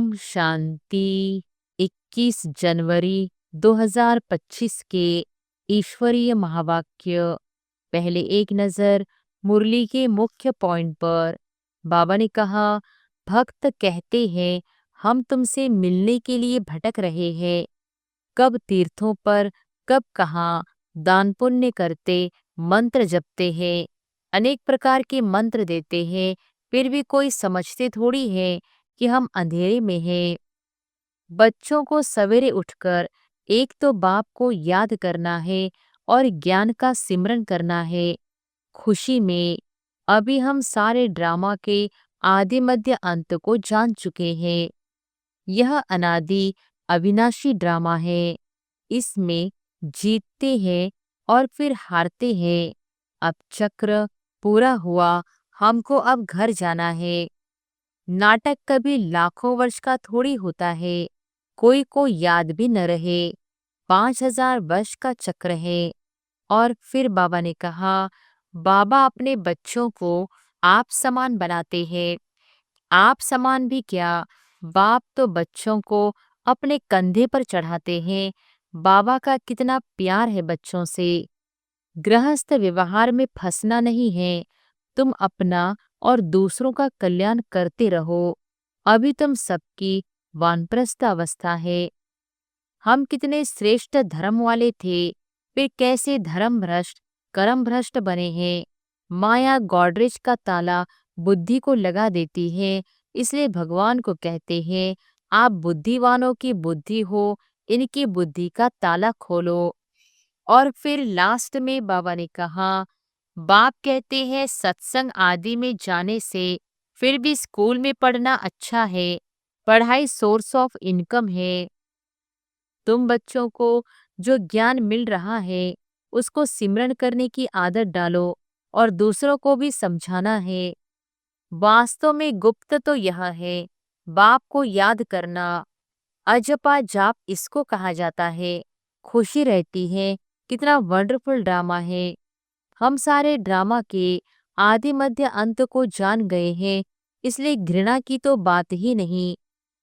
ओम शांति। 21 जनवरी 2025 के ईश्वरीय महावाक्य। पहले एक नजर मुरली के मुख्य पॉइंट पर। बाबा ने कहा, भक्त कहते हैं हम तुमसे मिलने के लिए भटक रहे हैं। कब तीर्थों पर, कब कहाँ दान पुण्य करते, मंत्र जपते हैं, अनेक प्रकार के मंत्र देते हैं, फिर भी कोई समझते थोड़ी है कि हम अंधेरे में हैं। बच्चों को सवेरे उठकर एक तो बाप को याद करना है और ज्ञान का सिमरन करना है। खुशी में अभी हम सारे ड्रामा के आदि मध्य अंत को जान चुके हैं। यह अनादि अविनाशी ड्रामा है। इसमें जीतते हैं और फिर हारते हैं। अब चक्र पूरा हुआ, हमको अब घर जाना है। नाटक कभी लाखों वर्ष का थोड़ी होता है, कोई को याद भी न रहे। 5000 वर्ष का चक्र है। और फिर बाबा ने कहा, बाबा अपने बच्चों को आप समान बनाते हैं। आप समान भी क्या, बाप तो बच्चों को अपने कंधे पर चढ़ाते हैं। बाबा का कितना प्यार है बच्चों से। गृहस्थ व्यवहार में फंसना नहीं है। तुम अपना और दूसरों का कल्याण करते रहो। अभी तुम सबकी वानप्रस्थ अवस्था है। हम कितने श्रेष्ठ धर्म वाले थे, फिर कैसे धर्म भ्रष्ट कर्म भ्रष्ट बने हैं। माया गॉडरेज का ताला बुद्धि को लगा देती है। इसलिए भगवान को कहते हैं, आप बुद्धिवानों की बुद्धि हो, इनकी बुद्धि का ताला खोलो। और फिर लास्ट में बाबा ने कहा, बाप कहते हैं सत्संग आदि में जाने से फिर भी स्कूल में पढ़ना अच्छा है। पढ़ाई सोर्स ऑफ इनकम है। तुम बच्चों को जो ज्ञान मिल रहा है उसको सिमरन करने की आदत डालो और दूसरों को भी समझाना है। वास्तव में गुप्त तो यह है, बाप को याद करना। अजपा जाप इसको कहा जाता है। खुशी रहती है। कितना वंडरफुल ड्रामा है। हम सारे ड्रामा के आदि मध्य अंत को जान गए हैं, इसलिए घृणा की तो बात ही नहीं।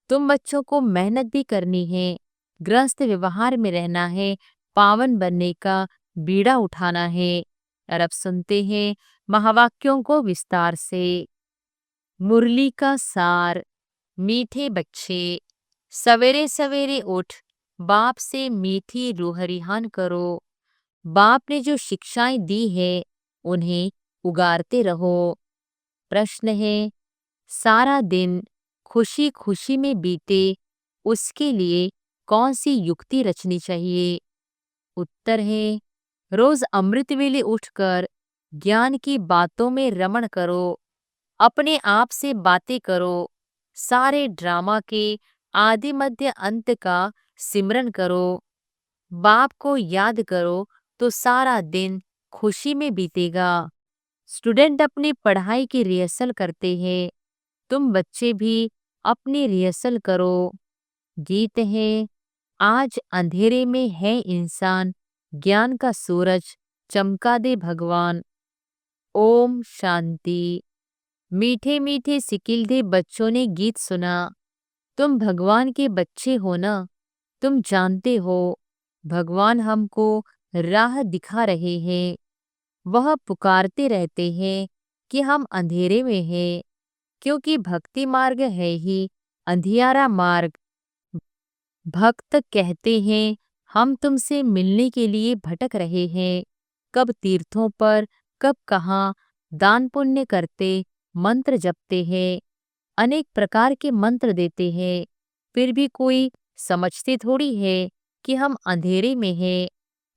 तुम बच्चों को मेहनत भी करनी है, गृहस्थ व्यवहार में रहना है, पावन बनने का बीड़ा उठाना है। और अब सुनते हैं महावाक्यों को विस्तार से। मुरली का सार। मीठे बच्चे, सवेरे सवेरे उठ बाप से मीठी रूहरिहान करो। बाप ने जो शिक्षाएं दी है उन्हें उगारते रहो। प्रश्न है, सारा दिन खुशी खुशी में बीते उसके लिए कौन सी युक्ति रचनी चाहिए? उत्तर है, रोज अमृत वेले उठकर ज्ञान की बातों में रमण करो। अपने आप से बातें करो। सारे ड्रामा के आदि मध्य अंत का सिमरन करो। बाप को याद करो तो सारा दिन खुशी में बीतेगा। स्टूडेंट अपनी पढ़ाई की रिहर्सल करते हैं, तुम बच्चे भी अपनी रिहर्सल करो। गीत है, आज अंधेरे में है इंसान, ज्ञान का सूरज चमका दे भगवान। ओम शांति। मीठे मीठे सिकिलधे बच्चों ने गीत सुना। तुम भगवान के बच्चे हो ना, तुम जानते हो भगवान हमको राह दिखा रहे हैं। वह पुकारते रहते हैं कि हम अंधेरे में हैं, क्योंकि भक्ति मार्ग है ही अंधियारा मार्ग। भक्त कहते हैं हम तुमसे मिलने के लिए भटक रहे हैं। कब तीर्थों पर, कब कहाँ दान पुण्य करते, मंत्र जपते हैं, अनेक प्रकार के मंत्र देते हैं, फिर भी कोई समझते थोड़ी है कि हम अंधेरे में हैं।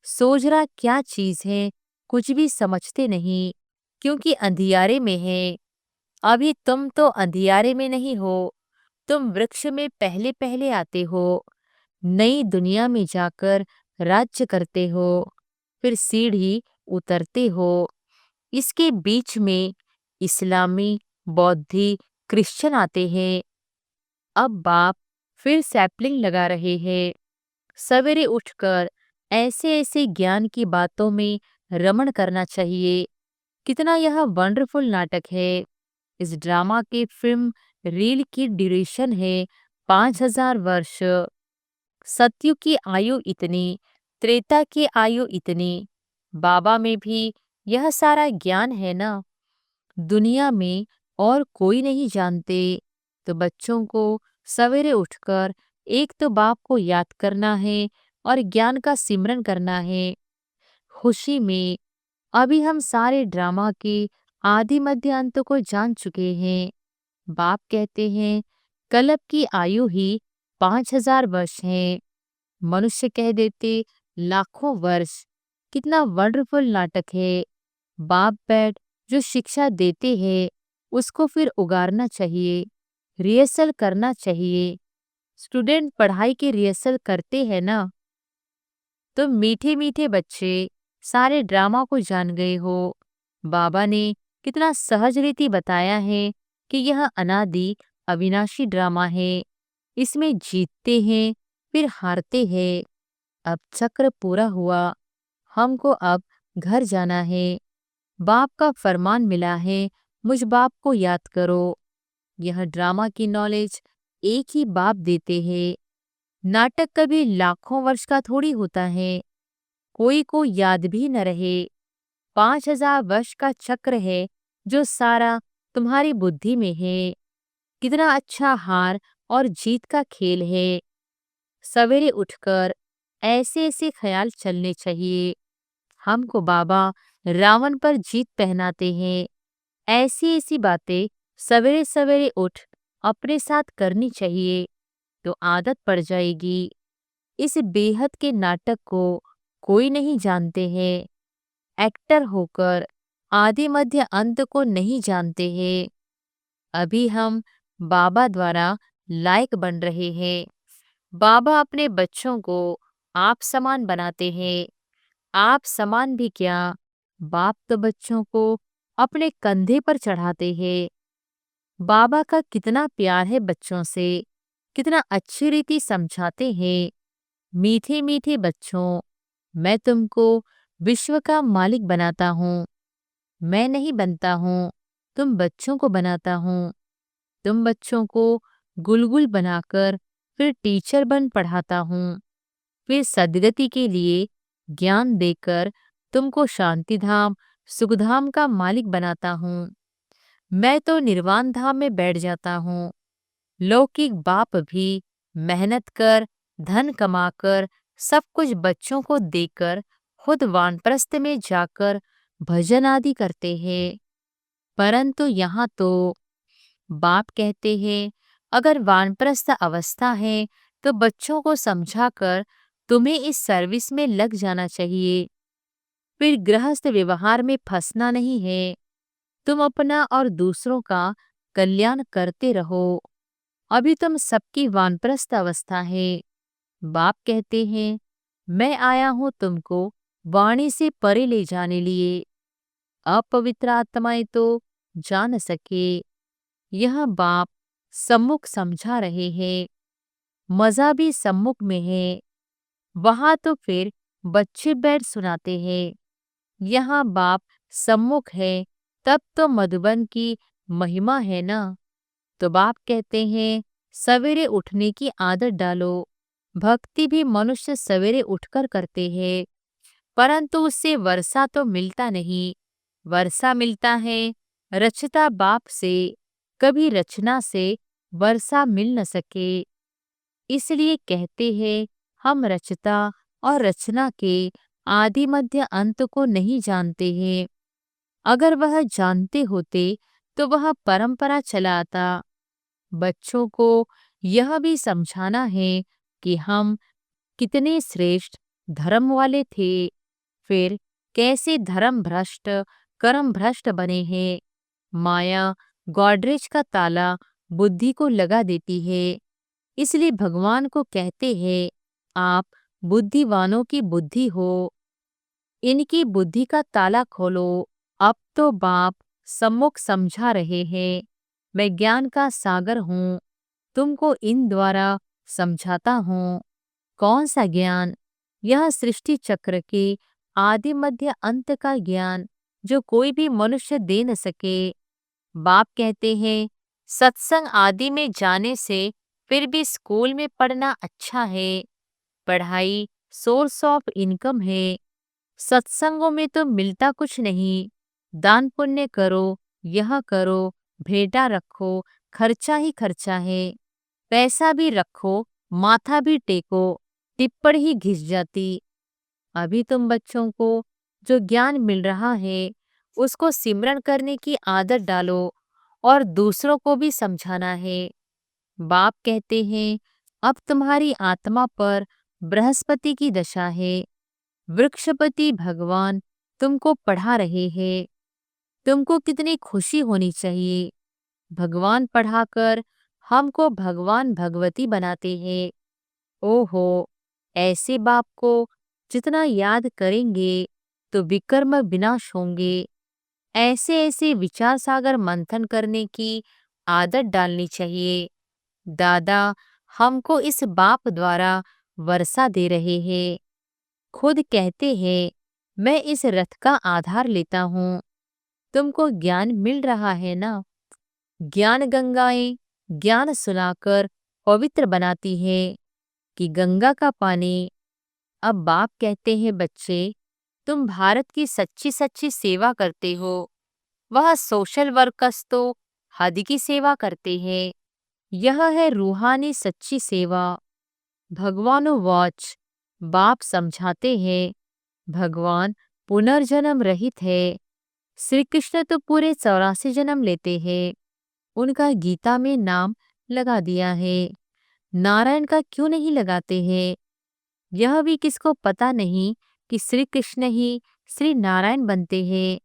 सोजरा क्या चीज है, कुछ भी समझते नहीं, क्योंकि अंधियारे में है। अभी तुम तो अंधियारे में नहीं हो, तुम वृक्ष में पहले पहले आते हो। नई दुनिया में जाकर राज्य करते हो, फिर सीढ़ी उतरते हो। इसके बीच में इस्लामी, बौद्धि, क्रिश्चियन आते हैं। अब बाप फिर सैपलिंग लगा रहे हैं। सवेरे उठकर ऐसे ऐसे ज्ञान की बातों में रमण करना चाहिए। कितना यह वंडरफुल नाटक है। इस ड्रामा के फिल्म रील की ड्यूरेशन है 5,000 वर्ष, सतयुग की आयु इतनी, त्रेता की आयु इतनी। बाबा में भी यह सारा ज्ञान है ना। दुनिया में और कोई नहीं जानते। तो बच्चों को सवेरे उठकर एक तो बाप को याद करना है और ज्ञान का सिमरन करना है। खुशी में अभी हम सारे ड्रामा के आदि मध्य अंत को जान चुके हैं। बाप कहते हैं कल्प की आयु ही 5,000 वर्ष है। मनुष्य कह देते लाखों वर्ष। कितना वंडरफुल नाटक है। बाप बैठ जो शिक्षा देते हैं उसको फिर उगारना चाहिए, रिहर्सल करना चाहिए। स्टूडेंट पढ़ाई की रिहर्सल करते हैं ना। तो मीठे मीठे बच्चे सारे ड्रामा को जान गए हो। बाबा ने कितना सहज रीति बताया है कि यह अनादि अविनाशी ड्रामा है। इसमें जीतते हैं फिर हारते हैं। अब चक्र पूरा हुआ। हमको अब घर जाना है। बाप का फरमान मिला है, मुझ बाप को याद करो। यह ड्रामा की नॉलेज एक ही बाप देते हैं। नाटक कभी लाखों वर्ष का थोड़ी होता है। कोई को याद भी न रहे। 5,000 वर्ष का चक्र है जो सारा तुम्हारी बुद्धि में है। कितना अच्छा हार और जीत का खेल है। सवेरे उठकर ऐसे ऐसे ख्याल चलने चाहिए। हमको बाबा रावण पर जीत पहनाते हैं। ऐसी ऐसी बातें सवेरे सवेरे उठ अपने साथ करनी चाहिए तो आदत पड़ जाएगी। इस बेहद के नाटक को कोई नहीं जानते हैं। एक्टर होकर आदि मध्य अंत को नहीं जानते हैं। अभी हम बाबा द्वारा लायक बन रहे हैं। बाबा अपने बच्चों को आप समान बनाते हैं। आप समान भी क्या, बाप तो बच्चों को अपने कंधे पर चढ़ाते हैं। बाबा का कितना प्यार है बच्चों से, कितना अच्छी रीति समझाते हैं। मीठे मीठे बच्चों, मैं तुमको विश्व का मालिक बनाता हूँ। मैं नहीं बनता हूँ, तुम बच्चों को बनाता हूँ। तुम बच्चों को गुलगुल बनाकर फिर टीचर बन पढ़ाता हूँ। फिर सद्गति के लिए ज्ञान देकर तुमको शांति धाम सुखधाम का मालिक बनाता हूँ। मैं तो निर्वाण धाम में बैठ जाता हूँ। लौकिक बाप भी मेहनत कर धन कमाकर सब कुछ बच्चों को देकर खुद वानप्रस्थ में जाकर भजन आदि करते हैं। परंतु यहाँ तो बाप कहते हैं अगर वानप्रस्थ अवस्था है तो बच्चों को समझाकर तुम्हें इस सर्विस में लग जाना चाहिए। फिर गृहस्थ व्यवहार में फंसना नहीं है। तुम अपना और दूसरों का कल्याण करते रहो। अभी तुम सबकी वानप्रस्थ अवस्था है। बाप कहते हैं मैं आया हूं तुमको वाणी से परे ले जाने लिए। अपवित्र आत्माएं तो जा न सके। यह बाप सम्मुख समझा रहे हैं। मजा भी सम्मुख में है। वहां तो फिर बच्चे बैठ सुनाते हैं। यहाँ बाप सम्मुख है तब तो मधुबन की महिमा है ना। तो बाप कहते हैं सवेरे उठने की आदत डालो। भक्ति भी मनुष्य सवेरे उठकर करते हैं परंतु उससे वर्षा तो मिलता नहीं। वर्षा मिलता है रचता बाप से। कभी रचना से वर्षा मिल न सके। इसलिए कहते हैं हम रचता और रचना के आदि मध्य अंत को नहीं जानते हैं। अगर वह जानते होते तो वह परंपरा चला आता। बच्चों को यह भी समझाना है कि हम कितने श्रेष्ठ धर्म वाले थे, फिर कैसे धर्म भ्रष्ट कर्म भ्रष्ट बने हैं। माया गॉडरेज का ताला बुद्धि को लगा देती है। इसलिए भगवान को कहते हैं आप बुद्धिवानों की बुद्धि हो, इनकी बुद्धि का ताला खोलो। अब तो बाप सम्मुख समझा रहे हैं मैं ज्ञान का सागर हूँ, तुमको इन द्वारा समझाता हूँ। कौन सा ज्ञान? यह सृष्टि चक्र के आदि मध्य अंत का ज्ञान जो कोई भी मनुष्य दे न सके। बाप कहते हैं सत्संग आदि में जाने से फिर भी स्कूल में पढ़ना अच्छा है। पढ़ाई सोर्स ऑफ इनकम है। सत्संगों में तो मिलता कुछ नहीं। दान पुण्य करो, यह करो, भेंटा रखो, खर्चा ही खर्चा है। पैसा भी रखो, माथा भी टेको, टिप्पण ही घिस जाती। अभी तुम बच्चों को जो ज्ञान मिल रहा है उसको सिमरन करने की आदत डालो और दूसरों को भी समझाना है। बाप कहते हैं अब तुम्हारी आत्मा पर बृहस्पति की दशा है। वृक्षपति भगवान तुमको पढ़ा रहे हैं। तुमको कितनी खुशी होनी चाहिए। भगवान पढ़ाकर हमको भगवान भगवती बनाते हैं। ओहो, ऐसे बाप को जितना याद करेंगे तो विकर्म विनाश होंगे। ऐसे ऐसे विचार सागर मंथन करने की आदत डालनी चाहिए। दादा हमको इस बाप द्वारा वर्षा दे रहे हैं। खुद कहते हैं मैं इस रथ का आधार लेता हूँ। तुमको ज्ञान मिल रहा है ना। ज्ञान गंगाएं ज्ञान सुनाकर पवित्र बनाती है कि गंगा का पानी। अब बाप कहते हैं बच्चे तुम भारत की सच्ची सच्ची सेवा करते हो। वह सोशल वर्कर्स तो हद की सेवा करते हैं। यह है रूहानी सच्ची सेवा। भगवानो वॉच। बाप समझाते हैं भगवान पुनर्जन्म रहित है। श्री कृष्ण तो पूरे 84 जन्म लेते हैं। उनका गीता में नाम लगा दिया है। नारायण का क्यों नहीं लगाते हैं? यह भी किसको पता नहीं कि श्री कृष्ण ही श्री नारायण बनते हैं।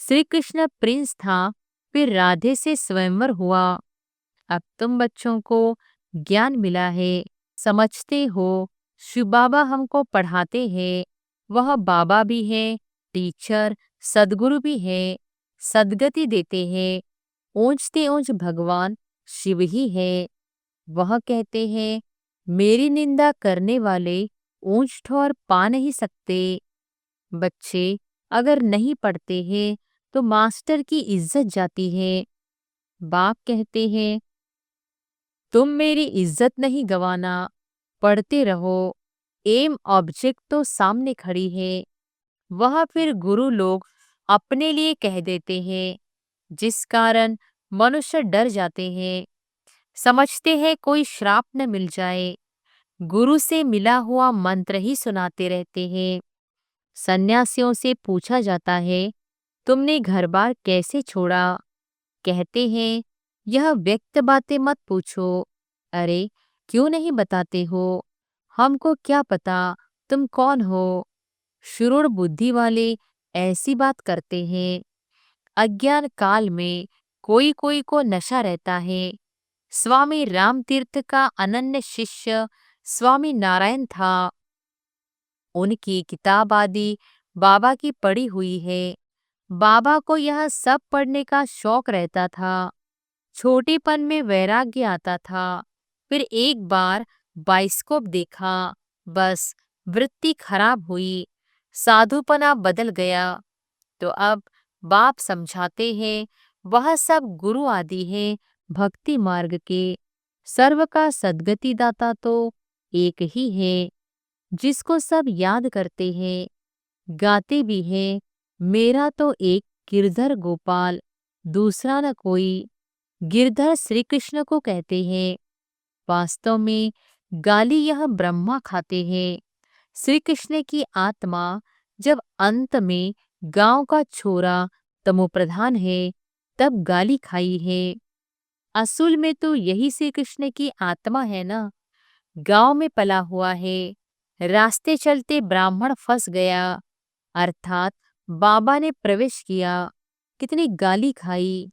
श्री कृष्ण प्रिंस था, फिर राधे से स्वयंवर हुआ। अब तुम बच्चों को ज्ञान मिला है, समझते हो। शिव बाबा हमको पढ़ाते हैं। वह बाबा भी है, टीचर सदगुरु भी है। सदगति देते हैं। ऊंचते ऊंच भगवान शिव ही है। वह कहते हैं मेरी निंदा करने वाले ऊंच ठौर पा नहीं सकते। बच्चे अगर नहीं पढ़ते हैं तो मास्टर की इज्जत जाती है। बाप कहते हैं तुम मेरी इज्जत नहीं गवाना, पढ़ते रहो। एम ऑब्जेक्ट तो सामने खड़ी है। वह फिर गुरु लोग अपने लिए कह देते हैं, जिस कारण मनुष्य डर जाते हैं। समझते हैं कोई श्राप न मिल जाए। गुरु से मिला हुआ मंत्र ही सुनाते रहते हैं। सन्यासियों से पूछा जाता है तुमने घर बार कैसे छोड़ा। कहते हैं यह व्यक्त बातें मत पूछो। अरे क्यों नहीं बताते हो? हमको क्या पता तुम कौन हो। शुरूढ़ बुद्धि वाले ऐसी बात करते हैं। अज्ञान काल में कोई कोई को नशा रहता है। स्वामी राम तीर्थ का अनन्य शिष्य स्वामी नारायण था। उनकी किताब आदि बाबा की पढ़ी हुई है। बाबा को यह सब पढ़ने का शौक रहता था। छोटेपन में वैराग्य आता था। फिर एक बार बाइस्कोप देखा, बस वृत्ति खराब हुई। साधुपना बदल गया। तो अब बाप समझाते हैं वह सब गुरु आदि हैं भक्ति मार्ग के। सर्व का सद्गति दाता तो एक ही है, जिसको सब याद करते हैं, गाते भी हैं। मेरा तो एक गिरधर गोपाल, दूसरा न कोई। गिरधर श्री कृष्ण को कहते हैं। वास्तव में गाली यह ब्रह्मा खाते हैं। श्री कृष्ण की आत्मा जब अंत में गांव का छोरा तमोप्रधान है तब गाली खाई है। असूल में तो यही श्री कृष्ण की आत्मा है ना। गांव में पला हुआ है। रास्ते चलते ब्राह्मण फंस गया, अर्थात बाबा ने प्रवेश किया। कितनी गाली खाई।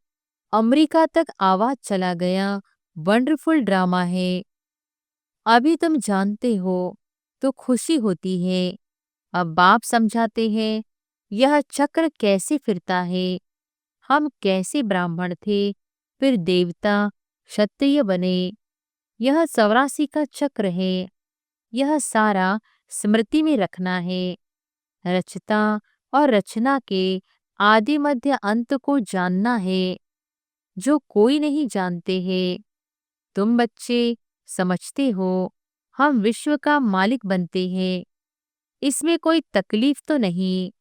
अमेरिका तक आवाज चला गया। वंडरफुल ड्रामा है। अभी तुम जानते हो तो खुशी होती है। अब बाप समझाते हैं यह चक्र कैसे फिरता है। हम कैसे ब्राह्मण थे, फिर देवता क्षत्रिय बने। यह 84 का चक्र है। यह सारा स्मृति में रखना है। रचता और रचना के आदि मध्य अंत को जानना है, जो कोई नहीं जानते हैं। तुम बच्चे समझते हो, हम विश्व का मालिक बनते हैं, इसमें कोई तकलीफ तो नहीं।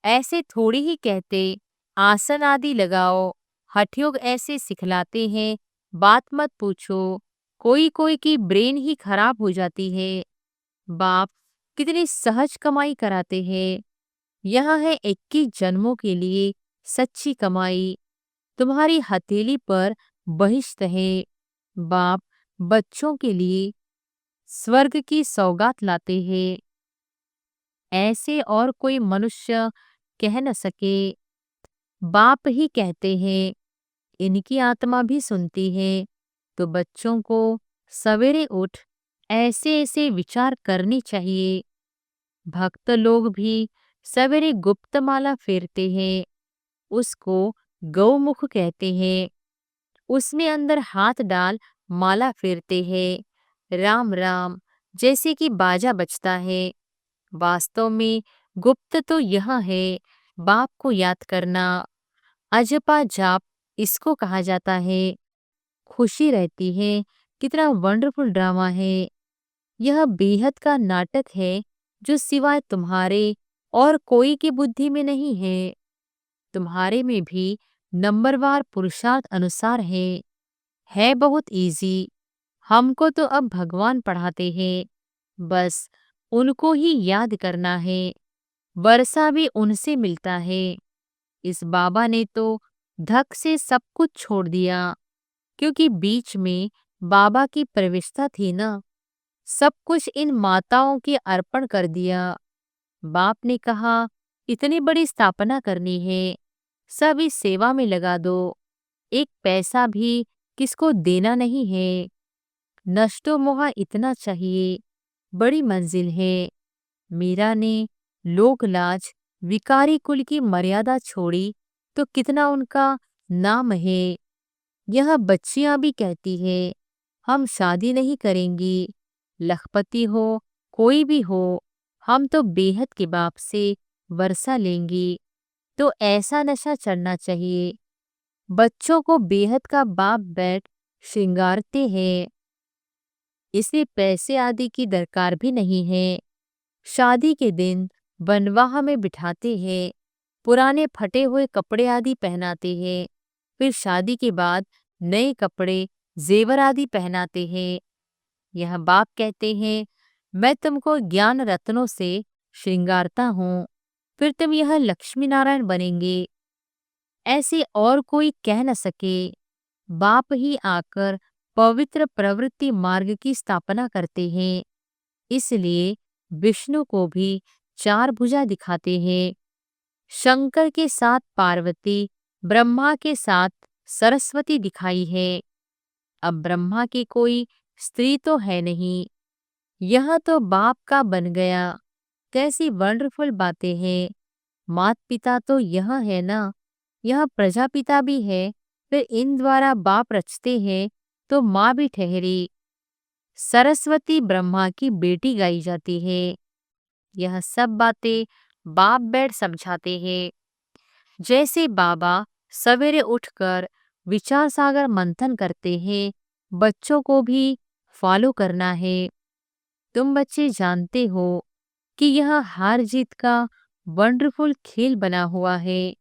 ऐसे थोड़ी ही कहते, आसन आदि लगाओ, हठयोग ऐसे सिखलाते हैं, बात मत पूछो, कोई कोई की ब्रेन ही खराब हो जाती है। बाप कितनी सहज कमाई कराते हैं। यह है 21 जन्मों के लिए सच्ची कमाई। तुम्हारी हथेली पर बहिश्त है। बाप बच्चों के लिए स्वर्ग की सौगात लाते हैं। ऐसे और कोई मनुष्य कह न सके। बाप ही कहते हैं, इनकी आत्मा भी सुनती है। तो बच्चों को सवेरे उठ ऐसे ऐसे विचार करनी चाहिए। भक्त लोग भी सवेरे गुप्तमाला फेरते हैं, उसको गौमुख कहते हैं। उसमें अंदर हाथ डाल माला फेरते हैं, राम राम जैसे कि बाजा बजता है। वास्तव में गुप्त तो यह है, बाप को याद करना। अजपा जाप इसको कहा जाता है। खुशी रहती है, कितना वंडरफुल ड्रामा है। यह बेहद का नाटक है जो सिवाय तुम्हारे और कोई की बुद्धि में नहीं है। तुम्हारे में भी नंबरवार पुरुषार्थ अनुसार है बहुत इजी। हमको तो अब भगवान पढ़ाते हैं, बस उनको ही याद करना है। वर्षा भी उनसे मिलता है। इस बाबा ने तो धक से सब कुछ छोड़ दिया, क्योंकि बीच में बाबा की प्रविष्टा थी ना। सब कुछ इन माताओं के अर्पण कर दिया। बाप ने कहा, इतनी बड़ी स्थापना करनी है, सब इस सेवा में लगा दो। एक पैसा भी किसको देना नहीं है। नष्टो मोहा इतना चाहिए, बड़ी मंजिल है। मीरा ने लोक लाज विकारी कुल की मर्यादा छोड़ी तो कितना उनका नाम है। यह बच्चियां भी कहती है, हम शादी नहीं करेंगी, लखपति हो कोई भी हो, हम तो बेहद के बाप से वर्षा लेंगी। तो ऐसा नशा चढ़ना चाहिए। बच्चों को बेहद का बाप बैठ श्रृंगारते हैं, इसे पैसे आदि की दरकार भी नहीं है। शादी के दिन बनवाह में बिठाते हैं, पुराने फटे हुए कपड़े आदि पहनाते हैं, फिर शादी के बाद नए कपड़े जेवर आदि पहनाते हैं। यह बाप कहते हैं, मैं तुमको ज्ञान रत्नों से श्रृंगारता हूँ, फिर तुम यह लक्ष्मी नारायण बनेंगे। ऐसे और कोई कह न सके। बाप ही आकर पवित्र प्रवृत्ति मार्ग की स्थापना करते हैं। इसलिए विष्णु को भी 4 भुजा दिखाते हैं। शंकर के साथ पार्वती, ब्रह्मा के साथ सरस्वती दिखाई है। अब ब्रह्मा की कोई स्त्री तो है नहीं, यह तो बाप का बन गया। कैसी वंडरफुल बातें हैं। मात पिता तो यह है ना, यह प्रजापिता भी है, फिर इन द्वारा बाप रचते हैं तो माँ भी ठहरी। सरस्वती ब्रह्मा की बेटी गाई जाती है। यह सब बातें बाप बैठ समझाते हैं। जैसे बाबा सवेरे उठकर विचार सागर मंथन करते हैं, बच्चों को भी फॉलो करना है। तुम बच्चे जानते हो कि यह हार जीत का वंडरफुल खेल बना हुआ है।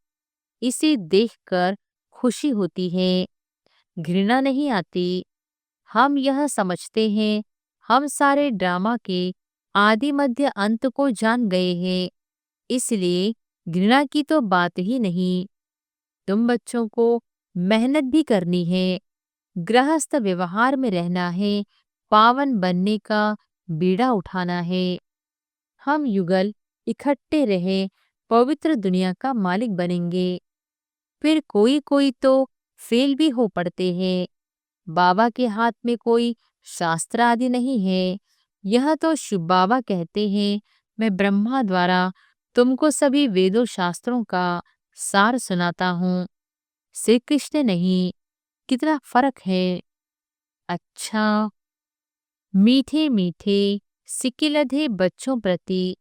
इसे देखकर खुशी होती है, घृणा नहीं आती। हम यह समझते हैं, हम सारे ड्रामा के आदि मध्य अंत को जान गए हैं, इसलिए घृणा की तो बात ही नहीं। तुम बच्चों को मेहनत भी करनी है, गृहस्थ व्यवहार में रहना है, पावन बनने का बीड़ा उठाना है। हम युगल इकट्ठे रहे पवित्र दुनिया का मालिक बनेंगे। फिर कोई कोई तो फेल भी हो पड़ते हैं। बाबा के हाथ में कोई शास्त्र आदि नहीं है। यह तो शिव बाबा कहते हैं, मैं ब्रह्मा द्वारा तुमको सभी वेदों शास्त्रों का सार सुनाता हूँ। श्री कृष्ण नहीं, कितना फर्क है। अच्छा, मीठे मीठे सिकिलधे बच्चों प्रति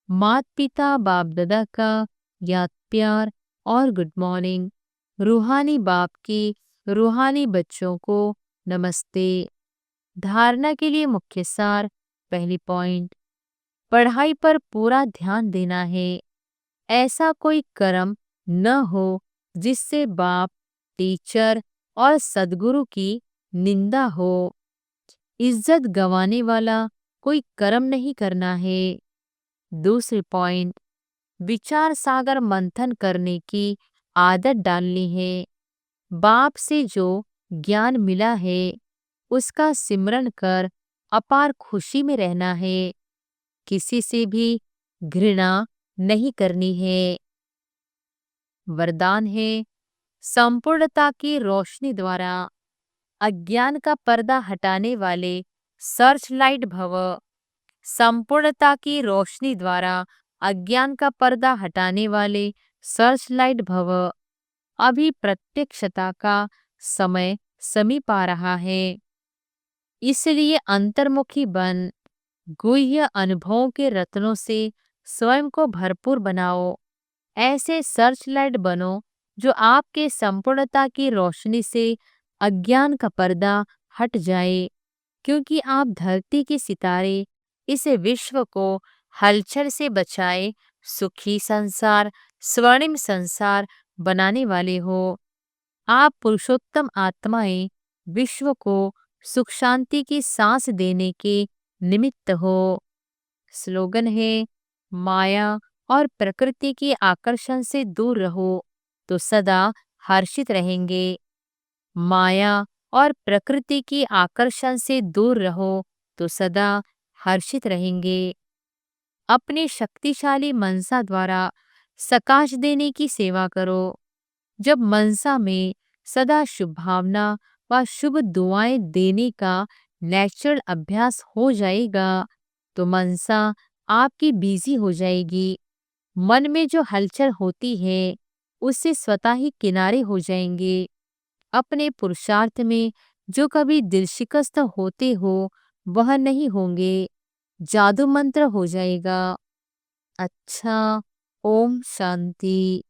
मात पिता बाप दादा का याद प्यार और गुड मॉर्निंग। रूहानी बाप की रूहानी बच्चों को नमस्ते। धारणा के लिए मुख्य सार। पहली पॉइंट, पढ़ाई पर पूरा ध्यान देना है। ऐसा कोई कर्म न हो जिससे बाप, टीचर और सद्गुरु की निंदा हो। इज्जत गंवाने वाला कोई कर्म नहीं करना है। दूसरी पॉइंट, विचार सागर मंथन करने की आदत डालनी है। बाप से जो ज्ञान मिला है उसका सिमरन कर अपार खुशी में रहना है। किसी से भी घृणा नहीं करनी है। वरदान है, संपूर्णता की रोशनी द्वारा अज्ञान का पर्दा हटाने वाले सर्च लाइट भव। संपूर्णता की रोशनी द्वारा अज्ञान का पर्दा हटाने वाले सर्च लाइट भव। अभी प्रत्यक्षता का समय समीप आ रहा है, इसलिए अंतर्मुखी बन गुह्य अनुभवों के रत्नों से स्वयं को भरपूर बनाओ। ऐसे सर्च लाइट बनो जो आपके संपूर्णता की रोशनी से अज्ञान का पर्दा हट जाए, क्योंकि आप धरती के सितारे इस विश्व को हलचल से बचाए सुखी संसार, स्वर्णिम संसार बनाने वाले हो। आप पुरुषोत्तम आत्माएं विश्व को सुख शांति की सांस देने के निमित्त हो। स्लोगन है, माया और प्रकृति के आकर्षण से दूर रहो तो सदा हर्षित रहेंगे। माया और प्रकृति की आकर्षण से दूर रहो तो सदा हर्षित रहेंगे। अपने शक्तिशाली मनसा द्वारा सकाश देने की सेवा करो। जब मनसा में सदा शुभ भावना व शुभ दुआएं देने का नेचुरल अभ्यास हो जाएगा तो मनसा आपकी बिजी हो जाएगी। मन में जो हलचल होती है उससे स्वतः ही किनारे हो जाएंगे। अपने पुरुषार्थ में जो कभी दिल शिकस्त होते हो वह नहीं होंगे। जादू मंत्र हो जाएगा। अच्छा, ओम शांति।